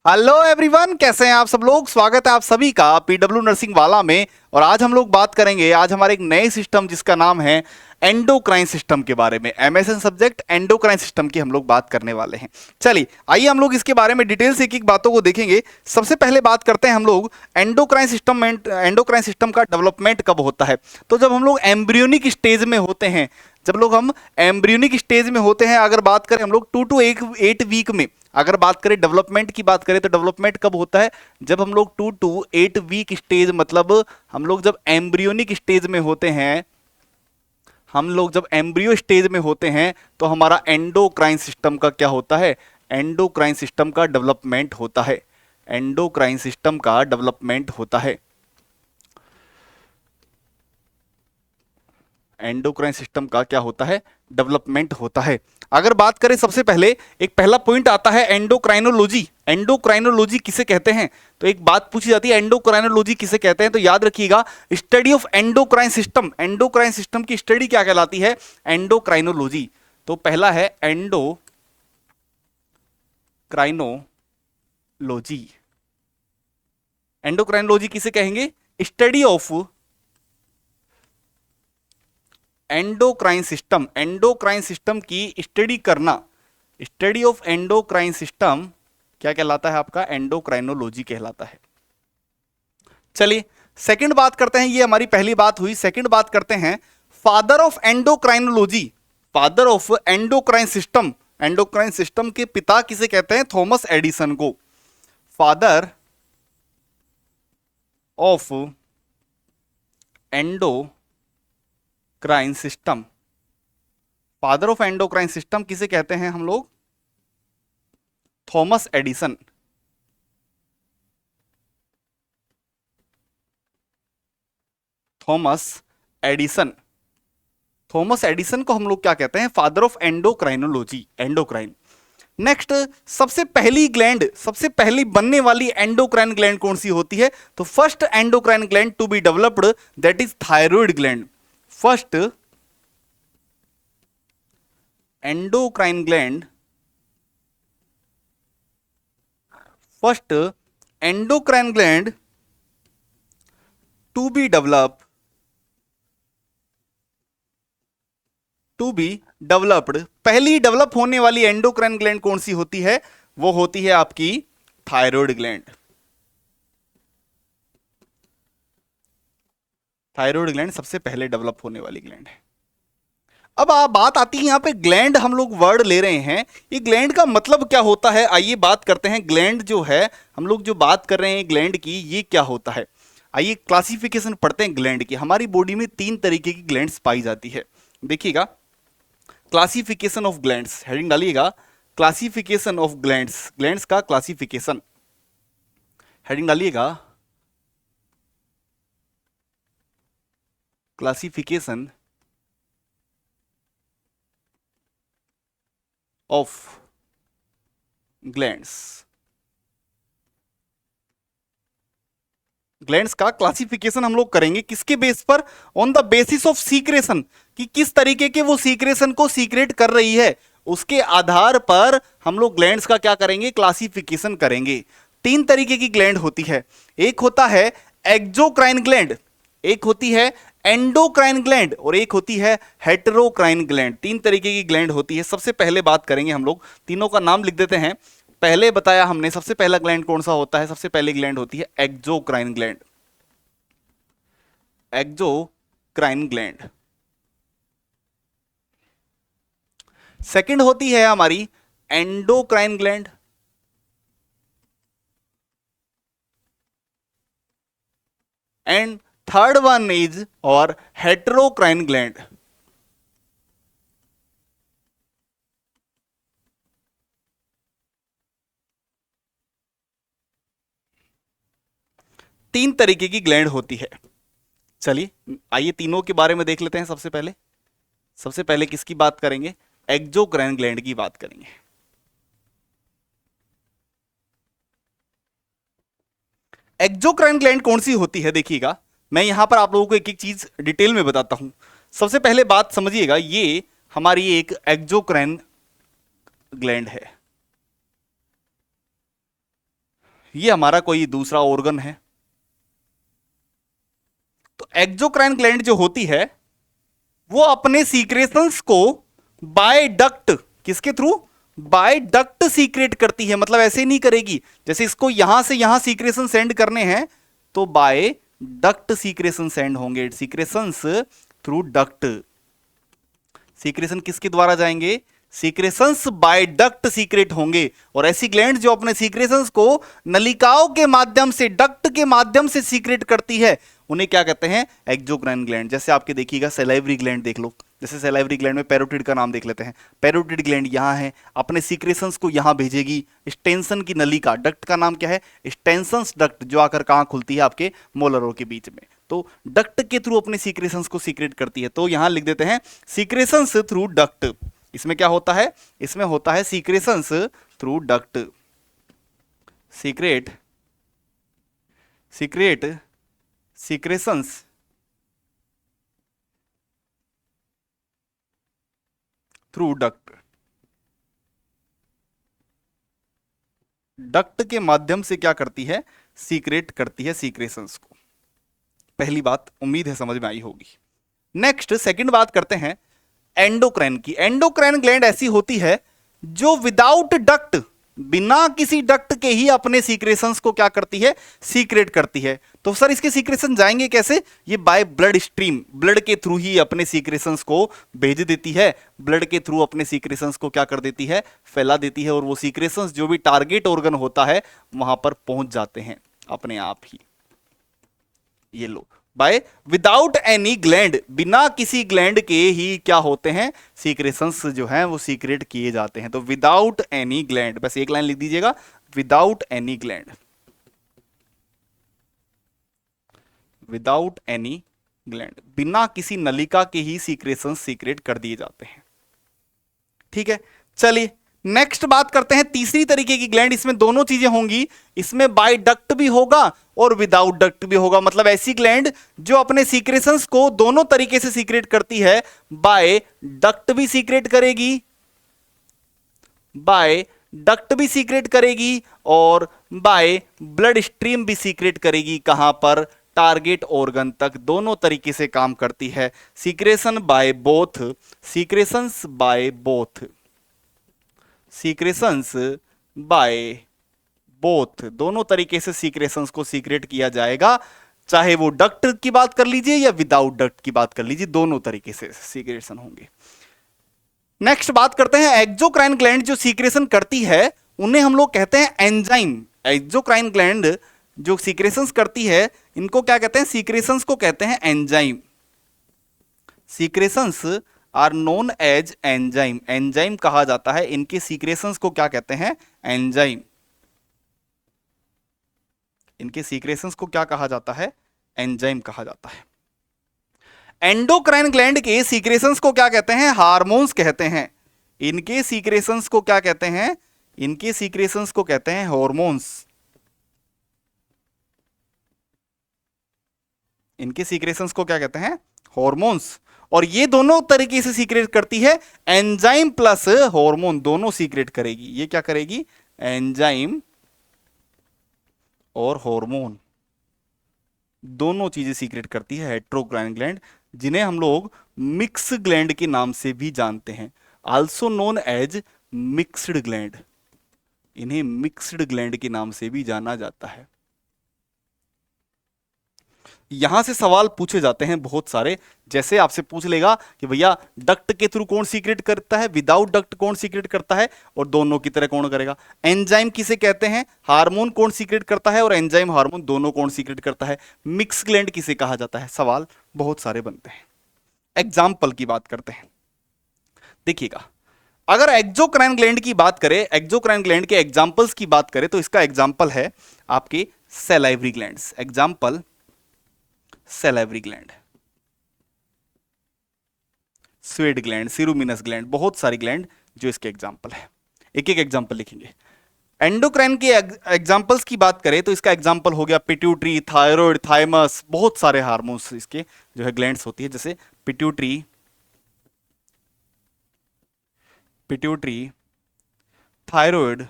Hello everyone, कैसे हैं आप सब लोग। स्वागत है आप सभी का पीडब्ल्यू नर्सिंग वाला में। और आज हम लोग बात करेंगे आज हमारे एक नए सिस्टम जिसका नाम है एंडोक्राइन सिस्टम के बारे में। एमएसएन सब्जेक्ट एंडोक्राइन सिस्टम की हम लोग बात करने वाले हैं। चलिए आइए हम लोग इसके बारे में डिटेल से एक एक बातों को देखेंगे। सबसे पहले बात करते हैं हम लोग एंडोक्राइन सिस्टम का डेवलपमेंट कब होता है। तो जब हम लोग एम्ब्रियोनिक स्टेज में होते हैं, हम एम्ब्रियोनिक स्टेज में होते हैं, अगर बात करें हम लोग 2 to 8 वीक में, अगर बात करें डेवलपमेंट की बात करें तो डेवलपमेंट कब होता है, जब हम लोग 2 to 8 वीक स्टेज, मतलब हम लोग जब एम्ब्रियोनिक स्टेज में होते हैं, हम लोग जब एम्ब्रियो स्टेज में होते हैं तो हमारा एंडोक्राइन सिस्टम का क्या होता है, एंडोक्राइन सिस्टम का डेवलपमेंट होता है। एंडोक्राइन सिस्टम का डेवलपमेंट होता है। एंडोक्राइन सिस्टम का क्या होता है, डेवलपमेंट होता है। अगर बात करें सबसे पहले एक पहला पॉइंट आता है एंडोक्राइनोलॉजी। एंडोक्राइनोलॉजी किसे कहते हैं, तो एक बात पूछी जाती है एंडोक्राइनोलॉजी किसे कहते हैं, तो याद रखिएगा study of endocrine system. Endocrine system की स्टडी क्या कहलाती है, एंडोक्राइनोलॉजी। तो पहला है एंडोक्राइनोलॉजी। एंडोक्राइनोलॉजी किसे कहेंगे, study of endocrine system. Endocrine system की स्टडी करना, स्टडी ऑफ एंडोक्राइन सिस्टम क्या कहलाता है आपका, एंडोक्राइनोलॉजी कहलाता है। चलिए सेकंड बात करते हैं, ये हमारी पहली बात हुई। सेकंड बात करते हैं father of endocrinology. Father of endocrine system, endocrine system के पिता किसे कहते हैं, थॉमस एडिसन को। Father of endocrine system, father of endocrine system किसे कहते हैं हम लोग, Thomas Edison. Thomas Edison, Thomas Edison को हम लोग क्या कहते हैं, father of endocrinology, endocrine. Next, सबसे पहली ग्लैंड, सबसे पहली बनने वाली एंडोक्राइन ग्लैंड कौन सी होती है, तो first endocrine gland to be developed that is thyroid gland. First endocrine gland, first endocrine gland to be developed, पहली डेवलप होने वाली एंडोक्राइन ग्लैंड कौन सी होती है, वो होती है आपकी थायराइड ग्लैंड। थायराइड ग्लैंड सबसे पहले डेवलप होने वाली ग्लैंड है। अब बात आती है यहां पे ग्लैंड, हम लोग वर्ड ले रहे हैं, ये ग्लैंड का मतलब क्या होता है, आइए बात करते हैं। ग्लैंड जो है, हम लोग जो बात कर रहे हैं ग्लैंड की, ये क्या होता है। आइए क्लासिफिकेशन पढ़ते हैं ग्लैंड की। हमारी बॉडी में 3 तरीके की ग्लैंड्स पाई जाती है। देखिएगा क्लासिफिकेशन ऑफ ग्लैंड्स, हेडिंग डालिएगा क्लासिफिकेशन ऑफ ग्लैंड्स, ग्लैंड्स का क्लासिफिकेशन, हेडिंग डालिएगा क्लासिफिकेशन ऑफ ग्लैंड्स। ग्लैंड्स का क्लासिफिकेशन हम लोग करेंगे किसके बेस पर, on the basis of secretion, कि किस तरीके के वो सीक्रेशन को सीक्रेट कर रही है, उसके आधार पर हम लोग ग्लैंड्स का क्या करेंगे, क्लासिफिकेशन करेंगे। 3 तरीके की ग्लैंड होती है, एक होता है एक्सोक्राइन ग्लैंड, एक होती है एंडोक्राइन ग्लैंड, और एक होती है हेटेरोक्राइन ग्लैंड। 3 तरीके की ग्लैंड होती है। सबसे पहले बात करेंगे हम लोग, तीनों का नाम लिख देते हैं। पहले बताया हमने सबसे पहला ग्लैंड कौन सा होता है, सबसे पहली ग्लैंड होती है exocrine gland, exocrine gland. Second होती है हमारी endocrine gland, and third one is और हेटेरोक्राइन ग्लैंड। तीन तरीके की ग्लैंड होती है। चलिए आइए तीनों के बारे में देख लेते हैं। सबसे पहले किसकी बात करेंगे, एक्सोक्राइन ग्लैंड की बात करेंगे। एक्सोक्राइन ग्लैंड कौन सी होती है, देखिएगा मैं यहां पर आप लोगों को एक एक चीज डिटेल में बताता हूं। सबसे पहले बात समझिएगा, ये हमारी एक एक्सोक्राइन ग्लैंड है। ये हमारा कोई दूसरा ऑर्गन है। तो एक्सोक्राइन ग्लैंड जो होती है वो अपने सीक्रेशंस को बाय डक्ट, किसके थ्रू, बाय डक्ट सीक्रेट करती है। मतलब ऐसे नहीं करेगी, जैसे इसको यहां से यहां सीक्रेशन सेंड करने हैं तो बाय डक्ट सीक्रेशन सेंड होंगे, सीक्रेशंस थ्रू डक्ट। सीक्रेशन किसके द्वारा जाएंगे, सीक्रेशंस बाय डक्ट सीक्रेट होंगे। और ऐसी ग्लैंड जो अपने सीक्रेशंस को नलिकाओं के माध्यम से, डक्ट के माध्यम से सीक्रेट करती है, उन्हें क्या कहते हैं, एक्सोक्राइन ग्लैंड। जैसे आपके देखिएगा सैलाइवरी ग्लैंड देख लो, जैसे सैलाइवरी ग्लैंड में पैरोटिड का नाम देख लेते हैं। पैरोटिड ग्लैंड यहां है, अपने सीक्रेशंस को यहां भेजेगी। स्टेंसन की नलिका, डक्ट का नाम क्या है, स्टेंसन्स डक्ट, जो आकर कहां खुलती है, आपके मोलरों के बीच में। तो डक्ट के थ्रू अपने सीक्रेशंस को सीक्रेट करती है। तो यहां लिख देते हैं सीक्रेशंस थ्रू डक्ट। इसमें क्या होता है, इसमें होता है secretions through duct, secret secretions through duct. Duct के माध्यम से क्या करती है, सीक्रेट करती है सीक्रेशंस को। पहली बात उम्मीद है समझ में आई होगी। नेक्स्ट सेकंड बात करते हैं एंडोक्राइन की। एंडोक्राइन ग्लैंड ऐसी होती है जो विदाउट डक्ट, बिना किसी डक्ट के ही अपने सीक्रेशंस को क्या करती है, सीक्रेट करती है। तो सर इसके सीक्रेशन जाएंगे कैसे, ये बाय ब्लड स्ट्रीम, ब्लड के थ्रू ही अपने सीक्रेशंस को भेज देती है। ब्लड के थ्रू अपने सीक्रेशंस को क्या कर देती है, फैला देती है। और वो सीक्रेशंस जो भी टारगेट ऑर्गन होता है वहां पर पहुंच जाते हैं अपने आप ही। ये लो, बाय विदाउट एनी ग्लैंड, बिना किसी ग्लैंड के ही क्या होते हैं, सीक्रेशंस जो हैं वो सीक्रेट किए जाते हैं। तो विदाउट एनी ग्लैंड, बस एक लाइन लिख दीजिएगा, without any gland, without any gland, बिना किसी नलिका के ही सीक्रेशंस सीक्रेट कर दिए जाते हैं। ठीक है, चलिए नेक्स्ट बात करते हैं तीसरी तरीके की ग्लैंड। इसमें दोनों चीजें होंगी, इसमें बाय डक्ट भी होगा और विदाउट डक्ट भी होगा। मतलब ऐसी ग्लैंड जो अपने सीक्रेशंस को दोनों तरीके से सीक्रेट करती है, बाय डक्ट भी सीक्रेट करेगी, बाय डक्ट भी सीक्रेट करेगी और बाय ब्लड स्ट्रीम भी सीक्रेट करेगी। कहां पर, टारगेट ऑर्गन तक, दोनों तरीके से काम करती है। Secretion by both, secretions by both, secretions by both, दोनों तरीके से सीक्रेशंस को सीक्रेट किया जाएगा। चाहे वो डक्ट की बात कर लीजिए या विदाउट डक्ट की बात कर लीजिए, दोनों तरीके से सीक्रेशन होंगे। नेक्स्ट बात करते हैं एक्सोक्राइन ग्लैंड जो सीक्रेशन करती है उन्हें हम लोग कहते हैं एंजाइम। एक्सोक्राइन ग्लैंड जो सीक्रेशंस करती है इनको क्या कहते हैं, सीक्रेशंस को कहते हैं enzyme. Secretions are known as enzyme, enzyme कहा जाता है इनके सीक्रेशंस को, क्या कहते हैं, एंजाइम। इनके सीक्रेशंस को क्या कहा जाता है, एंजाइम कहा जाता है। एंडोक्राइन ग्लैंड के सीक्रेशंस को क्या कहते हैं, हार्मोन्स कहते हैं। इनके सीक्रेशंस को क्या कहते हैं, इनके सीक्रेशंस को कहते हैं हार्मोन्स। इनके सीक्रेशंस को क्या कहते हैं, हार्मोन्स। और ये दोनों तरीके से सीक्रेट करती है, एंजाइम प्लस हार्मोन दोनों सीक्रेट करेगी। ये क्या करेगी, एंजाइम और हार्मोन दोनों चीजें सीक्रेट करती है हेटेरोक्राइन ग्लैंड, जिन्हें हम लोग मिक्स ग्लैंड के नाम से भी जानते हैं, also known as mixed gland. इन्हें मिक्स्ड ग्लैंड के नाम से भी जाना जाता है। यहां से सवाल पूछे जाते हैं बहुत सारे, जैसे आपसे पूछ लेगा कि भैया डक्ट के थ्रू कौन सीक्रेट करता है, विदाउट डक्ट कौन सीक्रेट करता है, और दोनों की तरह कौन करेगा। एंजाइम किसे कहते हैं, हार्मोन कौन सीक्रेट करता है, और एंजाइम हार्मोन दोनों कौन सीक्रेट करता है। मिक्स ग्लैंड किसे कहा जाता है, सवाल बहुत सारे बनते हैं। एग्जाम्पल की बात करते हैं, देखिएगा अगर एक्सोक्राइन ग्लैंड की बात करें, एक्सोक्राइन ग्लैंड के एग्जाम्पल्स की बात करें तो इसका एग्जाम्पल है आपके salivary glands. Example salivary gland, sweat gland, ceruminous gland, बहुत सारी ग्लैंड जो इसके एग्जाम्पल है। एक एक एग्जाम्पल लिखेंगे। एंडोक्राइन के एग्जाम्पल्स की बात करें तो इसका एग्जाम्पल हो गया पिट्यूटरी, थायराइड, थाइमस, बहुत सारे हार्मोन्स इसके जो है ग्लैंड्स होती है, जैसे पिट्यूटरी, थायराइड,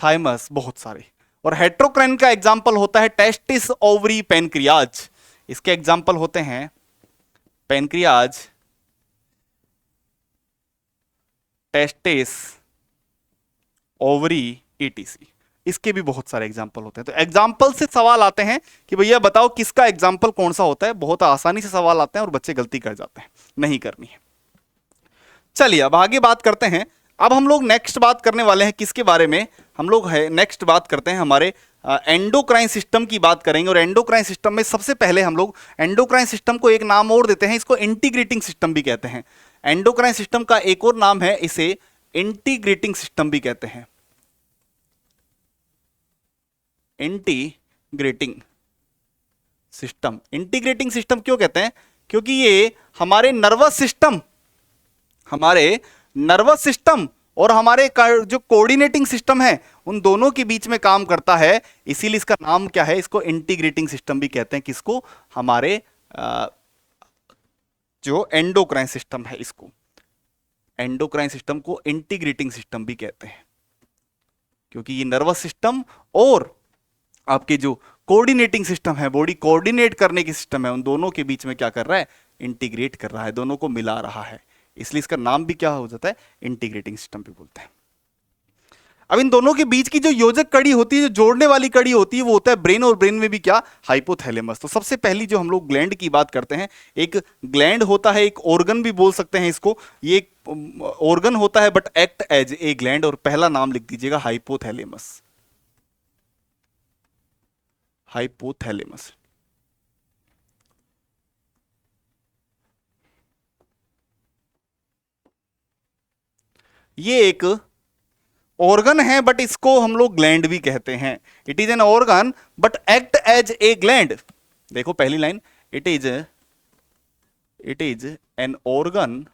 थाइमस, बहुत सारे। और हेट्रोक्राइन का एग्जाम्पल होता है टेस्टिस, ओवरी, पेनक्रियाज। इसके एग्जाम्पल होते हैं पेनक्रियाज, टेस्टिस, ओवरी, ईटीसी। इसके भी बहुत सारे एग्जाम्पल होते हैं। तो एग्जाम्पल से सवाल आते हैं कि भैया बताओ किसका एग्जाम्पल कौन सा होता है। बहुत आसानी से सवाल आते हैं और बच्चे गलती कर जाते हैं, नहीं करनी है। चलिए अब आगे बात करते हैं। अब हम लोग नेक्स्ट बात करने वाले हैं किसके बारे में, हम लोग है नेक्स्ट बात करते हैं हमारे एंडोक्राइन सिस्टम की बात करेंगे। और एंडोक्राइन सिस्टम में सबसे पहले हम लोग एंडोक्राइन सिस्टम को एक नाम और देते हैं, इसको इंटीग्रेटिंग सिस्टम भी कहते हैं। एंडोक्राइन सिस्टम का एक और नाम है, इसे इंटीग्रेटिंग सिस्टम भी कहते हैं। इंटीग्रेटिंग सिस्टम, इंटीग्रेटिंग सिस्टम क्यों कहते हैं? क्योंकि ये हमारे नर्वस सिस्टम और हमारे जो कोऑर्डिनेटिंग सिस्टम है उन दोनों के बीच में काम करता है। इसीलिए इसका नाम क्या है, इसको इंटीग्रेटिंग सिस्टम भी कहते हैं। किसको? हमारे जो एंडोक्राइन सिस्टम है, इसको एंडोक्राइन सिस्टम को इंटीग्रेटिंग सिस्टम भी कहते हैं, क्योंकि ये नर्वस सिस्टम और आपके जो कोऑर्डिनेटिंग सिस्टम है, बॉडी कोऑर्डिनेट करने की सिस्टम है, उन दोनों के बीच में क्या कर रहा है, इंटीग्रेट कर रहा है, दोनों को मिला रहा है। इसलिए इसका नाम भी क्या हो जाता है, इंटीग्रेटिंग सिस्टम भी बोलते हैं। अब इन दोनों के बीच की जो योजक कड़ी होती है, जो जोड़ने वाली कड़ी होती है, वो होता है ब्रेन, और ब्रेन में भी क्या, हाइपोथैलेमस। तो सबसे पहली जो हम लोग ग्लैंड की बात करते हैं, एक ग्लैंड होता है, एक ऑर्गन भी बोल सकते हैं इसको। ये एक ऑर्गन होता है but act as a gland, और पहला नाम लिख दीजिएगा हाइपोथैलेमस। हाइपोथैलेमस ये एक ऑर्गन है बट इसको हम लोग ग्लैंड भी कहते हैं। It is an organ but act as a gland. देखो पहली line, it is an organ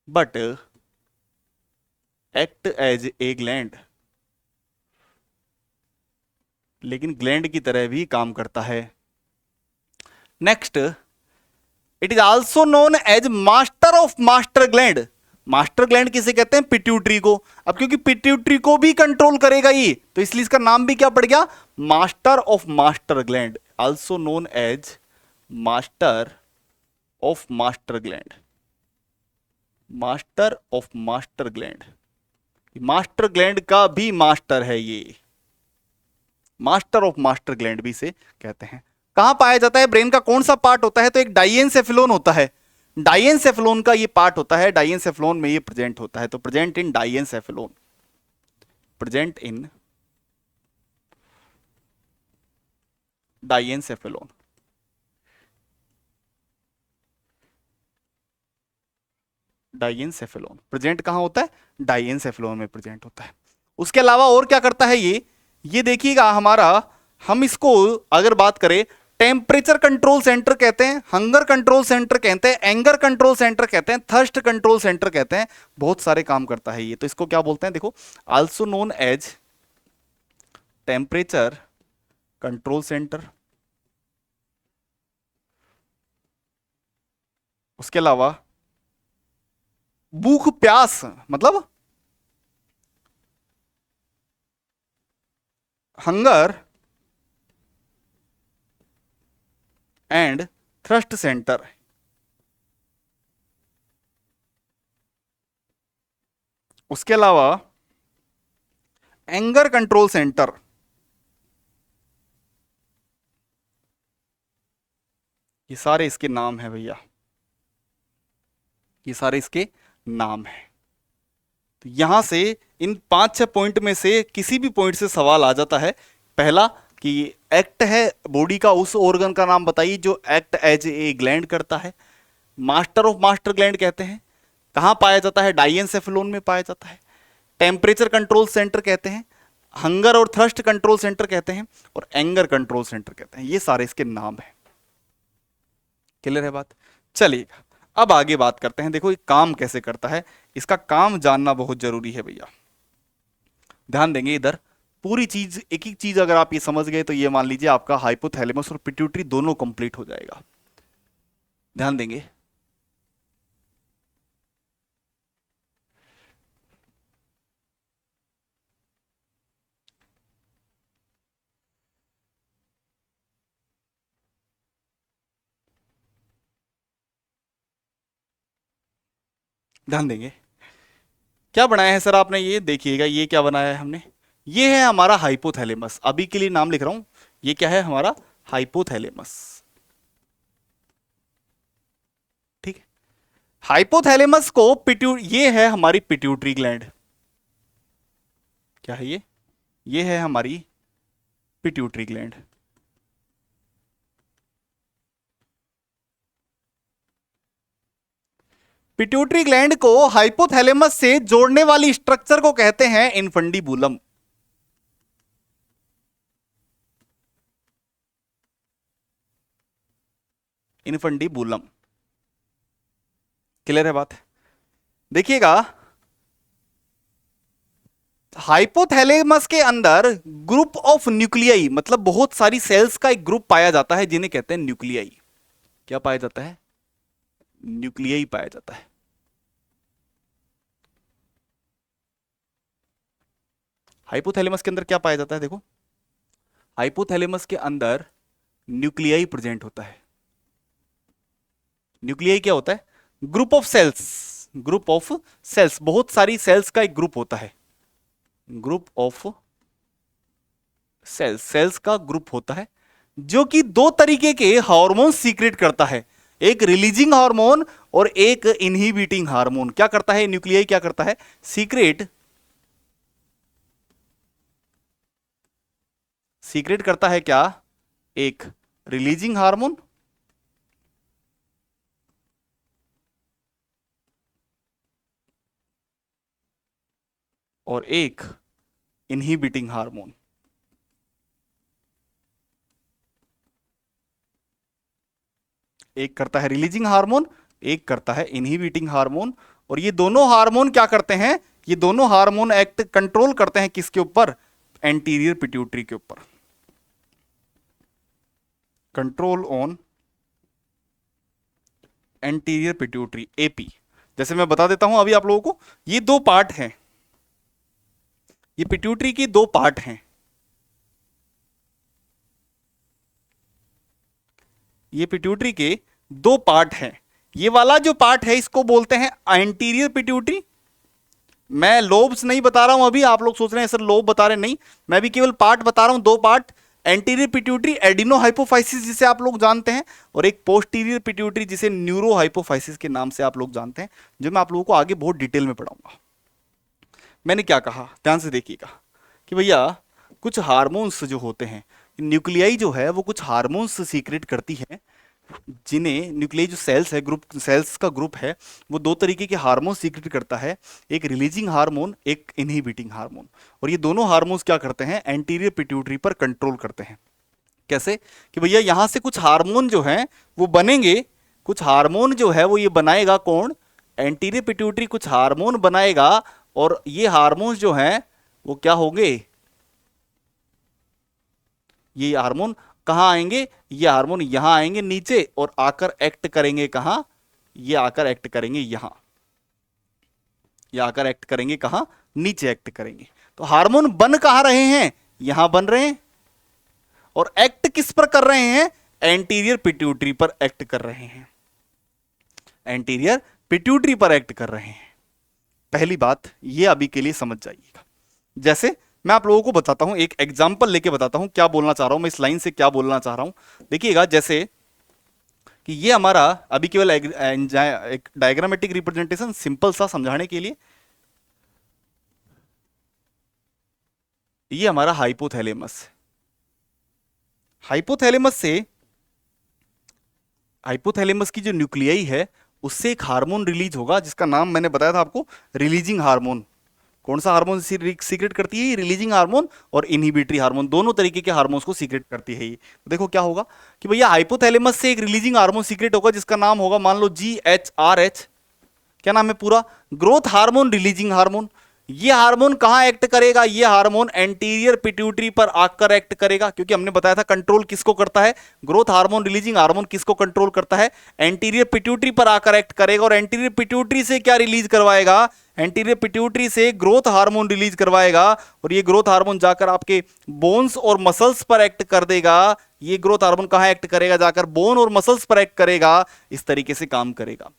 but act as a gland, लेकिन ग्लैंड की तरह भी काम करता है। Next, it is also known as master of master gland. Master gland किसे कहते हैं, पिट्यूटरी को। अब क्योंकि पिट्यूटरी को भी कंट्रोल करेगा ये, तो इसलिए इसका नाम भी क्या पड़ गया, master of master gland, also known as master of master gland. Master of master gland, master gland का भी मास्टर है ये, मास्टर ऑफ मास्टर ग्लैंड भी से कहते हैं। कहां पाया जाता है, ब्रेन का कौन सा पार्ट होता है, तो एक डाइएनसेफेलोन होता है। डाइएनसेफेलोन का ये पार्ट होता है, डाइएनसेफेलोन में ये प्रेजेंट होता है। तो present in diencephalon, present in diencephalon. Diencephalon present कहां होता है, डाइएनसेफेलोन में प्रेजेंट होता है। उसके अलावा और क्या करता है ये देखिएगा हमारा, हम इसको अगर बात करें, टेम्परेचर कंट्रोल सेंटर कहते हैं, हंगर कंट्रोल सेंटर कहते हैं, एंगर कंट्रोल सेंटर कहते हैं, थर्स्ट कंट्रोल सेंटर कहते हैं, बहुत सारे काम करता है ये। तो इसको क्या बोलते हैं, देखो, also known as temperature control centre. उसके अलावा भूख प्यास, मतलब हंगर एंड थ्रस्ट सेंटर। उसके अलावा एंगर कंट्रोल सेंटर, ये सारे इसके नाम है भैया, ये सारे इसके नाम है। तो यहां से इन 5-6 पॉइंट में से किसी भी पॉइंट से सवाल आ जाता है। पहला कि एक्ट है बॉडी का, उस ऑर्गन का नाम बताइए जो एक्ट एज ए ग्लैंड करता है। मास्टर ऑफ मास्टर ग्लैंड कहते हैं। कहां पाया जाता है, डाइएनसेफेलोन में पाया जाता है। टेम्परेचर कंट्रोल सेंटर कहते हैं, हंगर और थ्रस्ट कंट्रोल सेंटर कहते हैं, और एंगर कंट्रोल सेंटर कहते हैं। ये सारे इसके नाम है। क्लियर है बात? चलिए अब आगे बात करते हैं। देखो ये काम कैसे करता है, इसका काम जानना बहुत जरूरी है भैया। ध्यान देंगे इधर, पूरी चीज एक एक चीज अगर आप ये समझ गए तो ये मान लीजिए आपका हाइपोथैलेमस और पिट्यूटरी दोनों कंप्लीट हो जाएगा। ध्यान देंगे, ध्यान देंगे। क्या बनाया है सर आपने, ये देखिएगा, ये क्या बनाया है हमने, ये है हमारा हाइपोथैलेमस। अभी के लिए नाम लिख रहा हूं, ये क्या है हमारा हाइपोथैलेमस। ठीक है, हाइपोथैलेमस को ये है हमारी पिट्यूटरी ग्लैंड। क्या है ये है हमारी पिट्यूटरी ग्लैंड। पिट्यूटरी ग्लैंड को हाइपोथैलेमस से जोड़ने वाली स्ट्रक्चर को कहते हैं इनफंडिबुलम। इनफंडिबुलम, क्लियर है बात। देखिएगा, हाइपोथैलेमस के अंदर ग्रुप ऑफ न्यूक्लियाई, मतलब बहुत सारी सेल्स का एक ग्रुप पाया जाता है जिन्हें कहते हैं न्यूक्लियाई। क्या पाया जाता है, न्यूक्लियाई पाया जाता है। हाइपोथैलेमस के अंदर क्या पाया जाता है, देखो, हाइपोथैलेमस के अंदर न्यूक्लियाई प्रेजेंट होता है। न्यूक्लियाई क्या होता है, group of cells, group of cells, बहुत सारी सेल्स का एक ग्रुप होता है, ग्रुप ऑफ सेल्स, सेल्स का ग्रुप होता है, जो कि दो तरीके के हार्मोन सीक्रेट करता है, एक रिलीजिंग हार्मोन और एक इनहिबिटिंग हार्मोन। क्या करता है न्यूक्लियाई, क्या करता है, सीक्रेट करता है क्या, एक रिलीजिंग हार्मोन और एक इनहिबिटिंग हार्मोन। एक करता है रिलीजिंग हार्मोन, एक करता है इनहिबिटिंग हार्मोन। और ये दोनों हार्मोन क्या करते हैं, ये दोनों हार्मोन एक्ट कंट्रोल करते हैं किसके ऊपर, एंटीरियर पिट्यूटरी के ऊपर। Control on anterior pituitary, AP. जैसे मैं बता देता हूं अभी आप लोगों को, ये दो पार्ट हैं, ये पिट्यूटरी की दो पार्ट हैं, ये पिट्यूटरी के दो पार्ट हैं। ये वाला जो पार्ट है इसको बोलते हैं एंटीरियर पिट्यूटरी। मैं लोब्स नहीं बता रहा हूं अभी, आप लोग सोच रहे हैं सर लोब बता रहे, नहीं, मैं भी केवल पार्ट बता रहा हूं, दो part. Anterior pituitary adeno hypophysis जिसे आप लोग जानते हैं, और एक पोस्टीरियर पिट्यूटरी जिसे न्यूरो हाइपोफाइसिस के नाम से आप लोग जानते हैं, जो मैं आप लोगों को आगे बहुत डिटेल में पढ़ाऊंगा। मैंने क्या कहा, ध्यान से देखिएगा कि भैया कुछ हार्मोन्स जो होते हैं, न्यूक्लियाई जो है वो कुछ हार्मोन्स सीक्रेट करती है, जिन्हें न्यूक्लियाई जो सेल्स है, ग्रुप सेल्स का ग्रुप है, वो दो तरीके के हार्मोन सीक्रेट करता है, एक रिलीजिंग हार्मोन, एक इनहिबिटिंग हार्मोन। और ये दोनों हार्मोन्स क्या करते हैं, एंटीरियर पिट्यूटरी पर कंट्रोल करते हैं। कैसे कि भैया यहां से कुछ हार्मोन जो हैं वो बनेंगे, कुछ हार्मोन जो है वो ये बनाएगा कौन, एंटीरियर पिट्यूटरी कुछ हार्मोन बनाएगा, और ये हार्मोन जो हैं वो क्या होंगे, ये हार्मोन कहां आएंगे, ये हार्मोन यहां आएंगे नीचे, और आकर एक्ट करेंगे कहां, ये आकर एक्ट करेंगे यहां, ये आकर एक्ट करेंगे कहां, नीचे एक्ट करेंगे। तो हार्मोन बन कहां रहे हैं, यहां बन रहे हैं, और एक्ट किस पर कर रहे हैं, एंटीरियर पिट्यूटरी पर एक्ट कर रहे हैं, एंटीरियर पिट्यूटरी पर एक्ट कर रहे हैं। पहली बात ये अभी के लिए समझ जाइएगा। जैसे मैं आप लोगों को बताता हूं, एक एग्जांपल लेके बताता हूं क्या बोलना चाह रहा हूं मैं, इस लाइन से क्या बोलना चाह रहा हूं। देखिएगा, जैसे कि ये हमारा अभी केवल एक डायग्रामेटिक रिप्रेजेंटेशन, सिंपल सा समझाने के लिए, ये हमारा हाइपोथैलेमस, हाइपोथैलेमस से, हाइपोथैलेमस की जो न्यूक्लियाई है उससे एक हार्मोन रिलीज होगा जिसका नाम मैंने बताया था आपको, रिलीजिंग हार्मोन। कौन सा हार्मोन सीक्रेट करती है ये, रिलीजिंग हार्मोन और इनहिबिटरी हार्मोन, दोनों तरीके के हार्मोन्स को सीक्रेट करती है ये। तो देखो क्या होगा कि भैया हाइपोथैलेमस से एक रिलीजिंग हार्मोन सीक्रेट होगा जिसका नाम होगा, मान लो GHRH, क्या नाम है पूरा, ग्रोथ हार्मोन रिलीजिंग हार्मोन। ये हार्मोन कहां एक्ट करेगा, ये हार्मोन एंटीरियर पिट्यूटरी पर आकर एक्ट करेगा, क्योंकि हमने बताया था कंट्रोल किसको करता है, ग्रोथ हार्मोन रिलीजिंग हार्मोन किसको कंट्रोल करता है, एंटीरियर पिट्यूटरी पर आकर एक्ट करेगा, और एंटीरियर पिट्यूटरी से क्या रिलीज करवाएगा, एंटीरियर पिट्यूटरी से ग्रोथ हार्मोन रिलीज करवाएगा, और ये ग्रोथ हार्मोन जाकर आपके बोन्स और मसल्स पर एक्ट कर देगा। ये ग्रोथ हार्मोन कहां एक्ट करेगा, जाकर बोन और मसल्स पर एक्ट करेगा, इस तरीके से काम करेगा।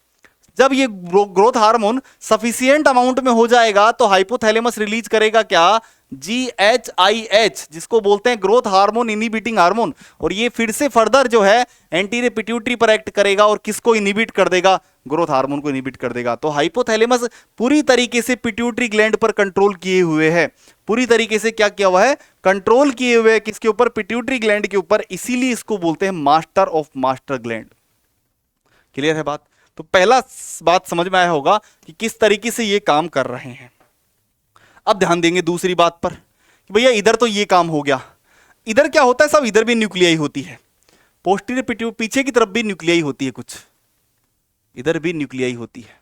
जब ये ग्रोथ हार्मोन सफिशिएंट अमाउंट में हो जाएगा तो हाइपोथैलेमस रिलीज करेगा क्या, GHIH, जिसको बोलते हैं ग्रोथ हार्मोन इनहिबिटिंग हार्मोन। और ये फिर से फर्दर जो है एंटीरियर पिट्यूटरी पर एक्ट करेगा और किसको इनहिबिट कर देगा, ग्रोथ हार्मोन को इनहिबिट कर देगा। तो हाइपोथैलेमस पूरी तरीके से पिट्यूटरी ग्लैंड पर कंट्रोल किए हुए है, पूरी तरीके से क्या किया हुआ है, कंट्रोल किए हुए है किसके ऊपर, पिट्यूटरी ग्लैंड के ऊपर। इसीलिए इसको बोलते हैं master of master gland. Clear है बात? तो पहला बात समझ में आया होगा कि किस तरीके से ये काम कर रहे हैं। अब ध्यान देंगे दूसरी बात पर कि भैया इधर तो ये काम हो गया, इधर क्या होता है सब, इधर भी न्यूक्लियाई होती है, पोस्टीरियर पिट्यूटरी पीछे की तरफ भी न्यूक्लियाई होती है, कुछ इधर भी न्यूक्लियाई होती है,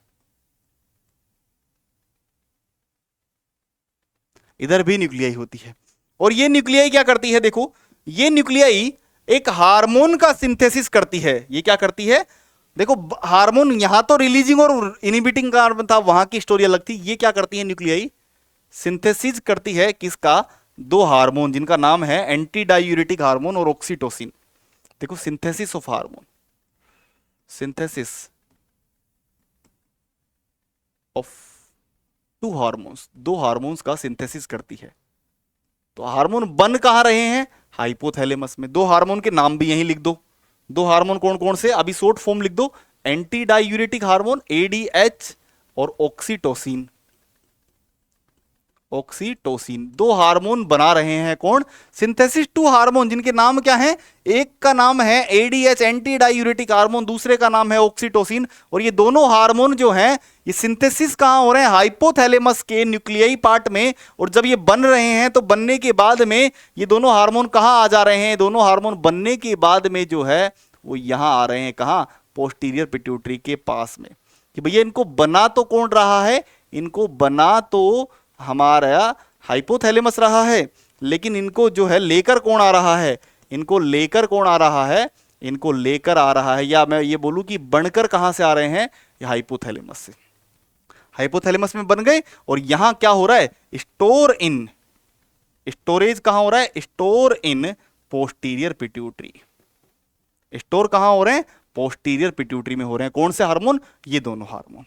इधर भी न्यूक्लियाई होती है। और ये न्यूक्लियाई क्या करती है, देखो ये न्यूक्लियाई एक हार्मोन का सिंथेसिस करती है। ये क्या करती है, देखो हार्मोन यहां तो रिलीजिंग और इनहिबिटिंग कार्बन था, वहां की स्टोरी अलग थी। ये क्या करती है न्यूक्लियाई, सिंथेसिस करती है किसका, दो हार्मोन जिनका नाम है एंटी डायूरेटिक हार्मोन और ऑक्सीटोसिन। देखो synthesis of hormone, synthesis of to hormones, दो हार्मोन्स का सिंथेसिस करती है। तो हार्मोन बन कहां रहे हैं, हाइपोथैलेमस में। दो हार्मोन के नाम भी यहीं लिख दो, दो हार्मोन कौन कौन से, अभी शॉर्ट फॉर्म लिख दो, एंटी डायूरेटिक हार्मोन ADH और ऑक्सीटोसिन। ऑक्सीटोसिन दो हार्मोन बना रहे हैं कौन, सिंथेसिस टू हार्मोन, जिनके नाम क्या हैं, एक का नाम है ADH एंटी डायूरेटिक हार्मोन, दूसरे का नाम है ऑक्सीटोसिन। और ये दोनों हार्मोन जो हैं ये सिंथेसिस कहां हो रहे हैं, हाइपोथैलेमस के न्यूक्लियाई पार्ट में। और जब ये बन रहे हैं तो बनने के बाद में ये दोनों हार्मोन कहां आ जा रहे हैं, दोनों हार्मोन बनने के बाद में जो है वो यहां आ रहे हैं, कहां, पोस्टीरियर पिट्यूटरी के पास में। कि भैया इनको बना तो कौन रहा है, इनको बना तो हमारा हाइपोथैलेमस रहा है, लेकिन इनको जो है लेकर कौन आ रहा है, इनको लेकर कौन आ रहा है, इनको लेकर आ रहा है, या मैं ये बोलूं कि बनकर कहां से आ रहे हैं, ये हाइपोथैलेमस से। हाइपोथैलेमस में बन गए और यहां क्या हो रहा है, स्टोर इन, स्टोरेज कहां हो रहा है, store in posterior pituitary. Store कहां हो रहे हैं, पोस्टीरियर पिट्यूटरी में हो रहे हैं। कौन से हार्मोन, ये दोनों हार्मोन।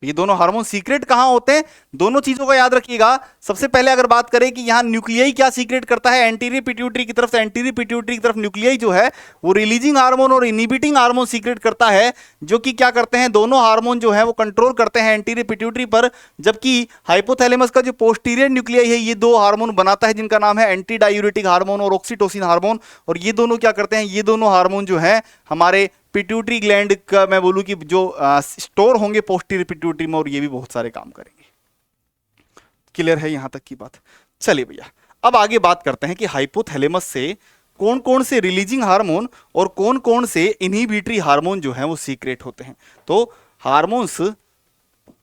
ये दोनों हार्मोन सीक्रेट कहां होते हैं, दोनों चीजों का याद रखिएगा। सबसे पहले अगर बात करें कि यहां न्यूक्लियाई क्या सीक्रेट करता है, एंटीरियर पिट्यूटरी की तरफ से, एंटीरियर पिट्यूटरी की तरफ न्यूक्लियाई जो है वो रिलीजिंग हार्मोन और इनहिबिटिंग हार्मोन सीक्रेट करता है, जो कि क्या करते हैं, दोनों हार्मोन जो है वो कंट्रोल करते हैं एंटीरियर पिट्यूटरी पर। जबकि हाइपोथैलेमस का जो पोस्टीरियर न्यूक्लियाई है ये दो हार्मोन बनाता है जिनका नाम है एंटी डायूरेटिक हार्मोन और ऑक्सीटोसिन हार्मोन। और ये दोनों क्या करते हैं, ये दोनों हार्मोन जो है हमारे पिट्यूटरी ग्लैंड का, मैं बोलूं कि जो स्टोर होंगे पोस्टीरियर पिट्यूटरी में, और ये भी बहुत सारे काम करेंगे। क्लियर है यहां तक की बात? चलिए भैया अब आगे बात करते हैं कि हाइपोथैलेमस से कौन कौन से रिलीजिंग हार्मोन और कौन कौन से इनहिबिटरी हार्मोन जो हैं वो सीक्रेट होते हैं। तो हार्मोन्स,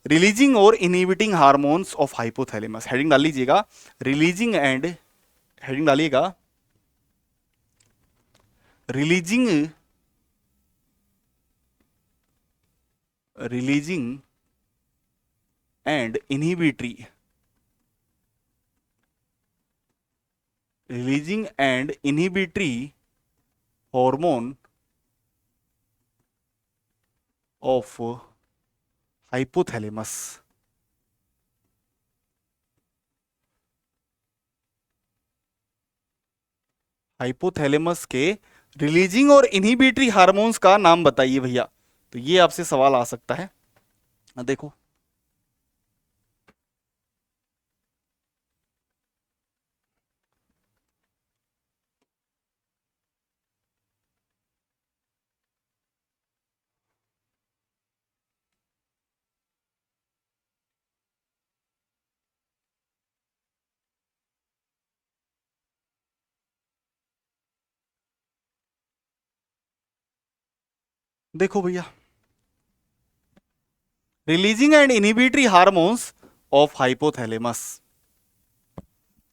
रिलीजिंग और inhibiting hormones of hypothalamus, heading डाल लीजिएगा, रिलीजिंग एंड, हेडिंग डालिएगा releasing, releasing and inhibitory, releasing and inhibitory hormone of hypothalamus. Hypothalamus के रिलीजिंग और इनहिबिटरी हार्मोन्स का नाम बताइए भैया। तो ये आपसे सवाल आ सकता है। देखो देखो भैया, releasing and inhibitory hormones of hypothalamus.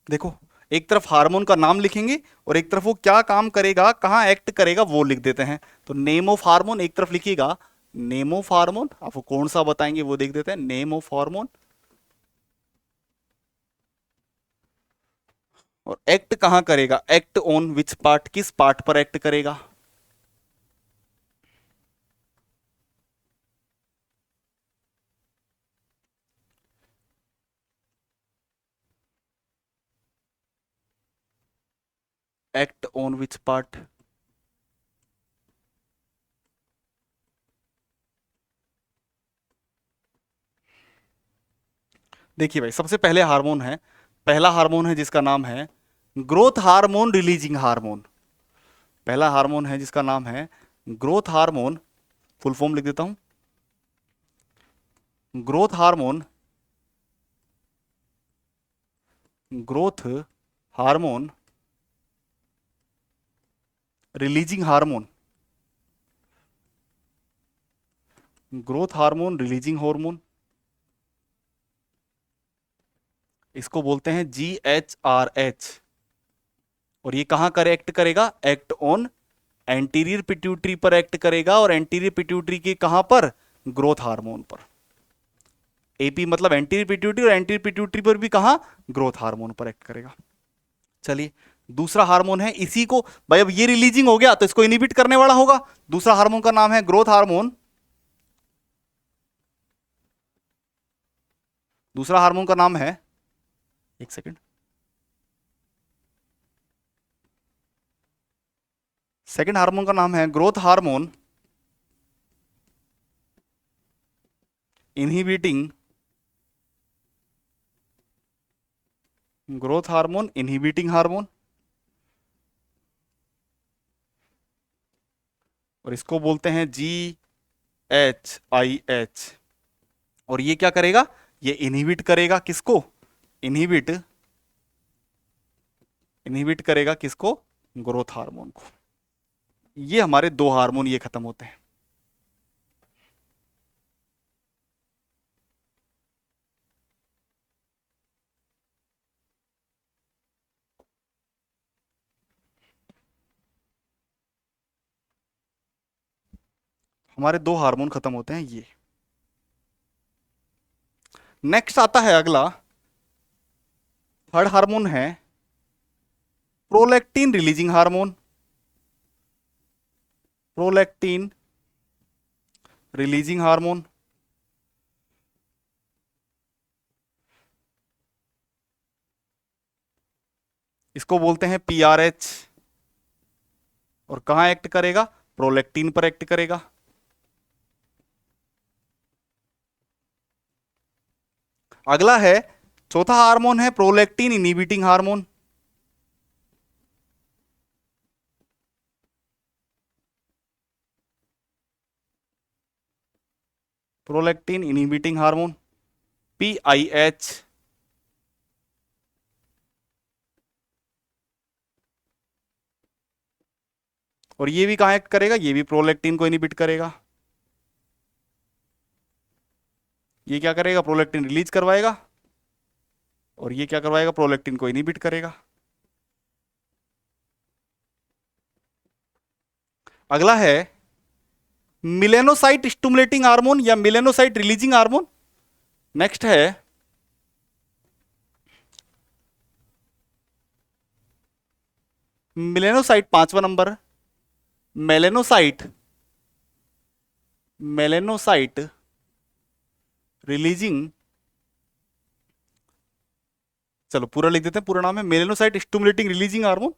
देखो एक तरफ हार्मोन का नाम लिखेंगे और एक तरफ वो क्या काम करेगा, कहां एक्ट करेगा वो लिख देते हैं। तो नेम ऑफ हार्मोन एक तरफ लिखिएगा, नेम ऑफ हार्मोन, आपको कौन सा बताएंगे वो देख देते हैं, नेम ऑफ हार्मोन। और एक्ट कहां करेगा, एक्ट ऑन विच पार्ट, किस पार्ट पर एक्ट करेगा, एक्ट ऑन विच पार्ट? देखिए भाई, सबसे पहले हार्मोन है, पहला हार्मोन है जिसका नाम है ग्रोथ हार्मोन रिलीजिंग हार्मोन। पहला हार्मोन है जिसका नाम है ग्रोथ हार्मोन, फुल फॉर्म लिख देता हूं, growth hormone, growth hormone releasing hormone, growth hormone releasing hormone, इसको बोलते हैं GHRH। और ये कहां कर एक्ट करेगा? एक्ट ऑन एंटीरियर पिट्यूटरी पर एक्ट करेगा, और एंटीरियर पिट्यूटरी के कहां पर? ग्रोथ हार्मोन पर। एपी मतलब एंटीरियर पिट्यूटरी, और एंटीरियर पिट्यूटरी पर भी कहां? ग्रोथ हार्मोन पर एक्ट करेगा। चलिए, दूसरा हार्मोन है, इसी को भाई, अब ये रिलीजिंग हो गया तो इसको इनहिबिट करने वाला होगा। दूसरा हार्मोन का नाम है ग्रोथ हार्मोन, दूसरा हार्मोन का नाम है, एक सेकेंड, सेकेंड हार्मोन का नाम है growth hormone inhibiting, growth hormone inhibiting hormone, और इसको बोलते हैं GHIH। और ये क्या करेगा? ये इनहिबिट करेगा किसको? इनहिबिट, इनहिबिट करेगा किसको? ग्रोथ हार्मोन को। ये हमारे दो हार्मोन ये खत्म होते हैं। हमारे दो हार्मोन खत्म होते हैं ये। नेक्स्ट आता है अगला, थर्ड हार्मोन है prolactin releasing hormone, prolactin releasing hormone, इसको बोलते हैं PRH। और कहां एक्ट करेगा? प्रोलैक्टिन पर एक्ट करेगा। अगला है, चौथा हार्मोन है prolactin inhibiting hormone, prolactin inhibiting hormone, PIH। और ये भी कहां एक्ट करेगा? ये भी प्रोलैक्टिन को इनहिबिट करेगा। ये क्या करेगा? प्रोलैक्टिन रिलीज करवाएगा, और ये क्या करवाएगा? प्रोलैक्टिन को इनहिबिट करेगा। अगला है मिलेनोसाइट स्टिमुलेटिंग हार्मोन या मिलेनोसाइट रिलीजिंग हार्मोन। नेक्स्ट है मिलेनोसाइट, पांचवा नंबर, मेलेनोसाइट, मेलेनोसाइट रिलीजिंग, चलो पूरा लिख देते हैं, पूरा नाम है melanocyte stimulating releasing hormone,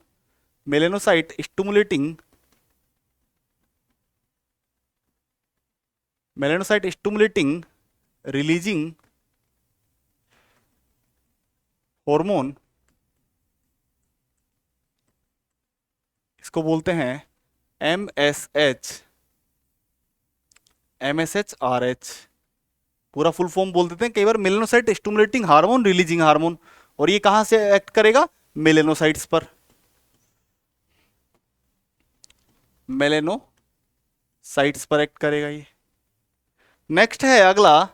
melanocyte stimulating, melanocyte stimulating releasing hormone, इसको बोलते हैं MSH, MSHRH। पूरा फुल फॉर्म बोल देते हैं कई बार, melanocyte stimulating hormone releasing hormone. और ये कहां से एक्ट करेगा? मेलेनोसाइट्स पर, मेलेनोसाइट्स पर एक्ट करेगा ये। नेक्स्ट है अगला,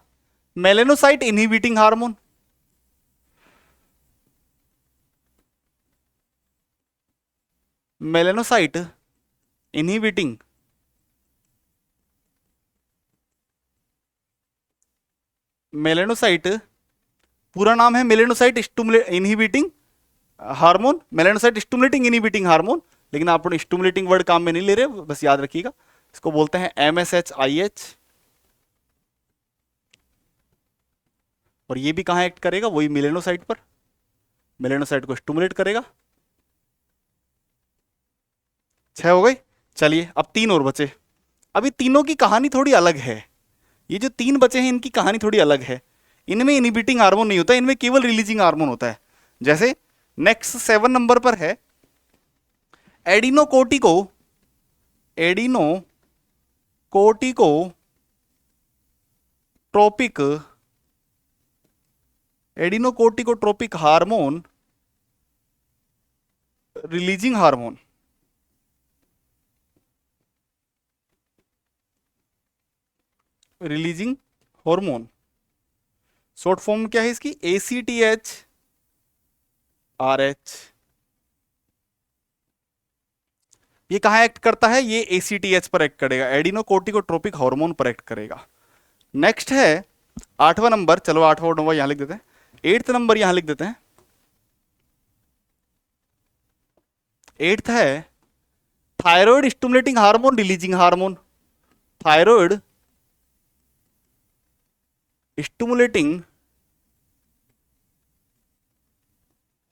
melanocyte inhibiting hormone, melanocyte inhibiting, melanocyte, पूरा नाम है melanocyte inhibiting hormone, melanocyte stimulating inhibiting hormone. लेकिन आप स्टिमुलेटिंग वर्ड काम में नहीं ले रहे, बस याद रखिएगा। इसको बोलते हैं MSHIH। और ये भी कहां एक्ट करेगा? वही मेलेनोसाइट पर, मेलेनोसाइट को स्टिमुलेट करेगा। 6 हो गई। चलिए अब 3 और बचे। अभी तीनों की कहानी थोड़ी अलग है। ये जो 3 बचे हैं इनकी कहानी थोड़ी अलग है। इनमें इनहिबिटिंग हार्मोन नहीं होता, इनमें केवल रिलीजिंग हार्मोन होता है। जैसे नेक्स्ट 7 नंबर पर है adrenocorticotropic adrenocorticotropic hormone releasing hormone. Releasing hormone short form क्या है इसकी? ACTH-RH। ये कहां एक्ट करता है? ये ACTH पर एक्ट करेगा, एडिनोकोर्टिकोट्रोपिक हार्मोन पर एक्ट करेगा। नेक्स्ट है 8वां नंबर। चलो 8वां और 9वां यहां लिख देते हैं, 8th नंबर यहां लिख देते हैं। 8th है thyroid stimulating hormone releasing hormone. Thyroid stimulating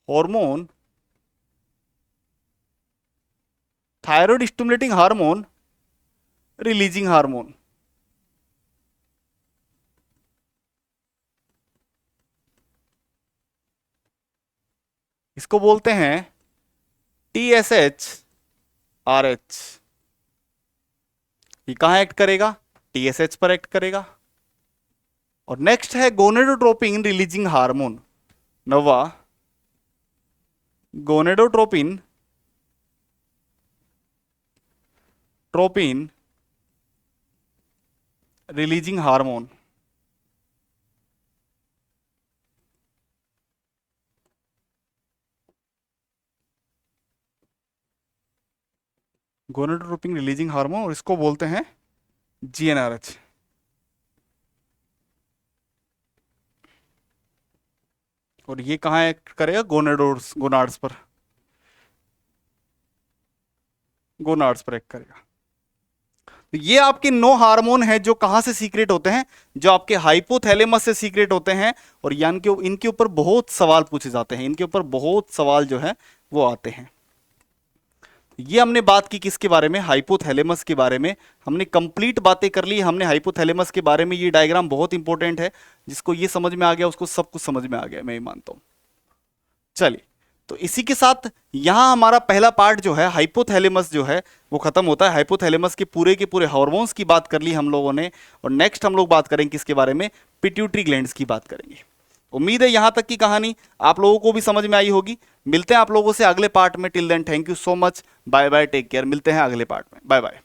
hormone, thyroid stimulating hormone releasing hormone. इसको बोलते हैं TSH-RH। ये कहां एक्ट करेगा? TSH पर एक्ट करेगा। और नेक्स्ट है गोनेडोट्रोपिन रिलीजिंग हार्मोन। नवा gonadotropin releasing hormone. Gonadotropin releasing hormone, और इसको बोलते हैं GnRH। और ये कहां एक्ट करेगा? गोनाड्स पर एक्ट करेगा। तो ये आपके 9 हार्मोन हैं जो कहां से सीक्रेट होते हैं? जो आपके हाइपोथैलेमस से सीक्रेट होते हैं। और यानी कि इनके ऊपर बहुत सवाल पूछे जाते हैं, इनके ऊपर बहुत सवाल जो है वो आते हैं। ये हमने बात की किसके बारे में? हाइपोथैलेमस के बारे में। हमने कंप्लीट बातें कर ली हमने हाइपोथैलेमस के बारे में। ये डायग्राम बहुत इंपॉर्टेंट है, जिसको ये समझ में आ गया उसको सब कुछ समझ में आ गया, मैं ये मानता हूं। चलिए, तो इसी के साथ यहां हमारा पहला पार्ट जो है हाइपोथैलेमस जो है वो खत्म होता है। हाइपोथैलेमस के पूरे हार्मोन्स की बात कर ली हम लोगों ने। और नेक्स्ट हम लोग बात करेंगे किसके बारे में? पिट्यूटरी ग्लैंड्स की बात करेंगे। उम्मीद है यहां तक की कहानी आप लोगों को भी समझ में आई होगी। मिलते हैं आप लोगों से अगले पार्ट में। Till then thank you so much, bye bye, take care. मिलते हैं अगले पार्ट में, बाय बाय।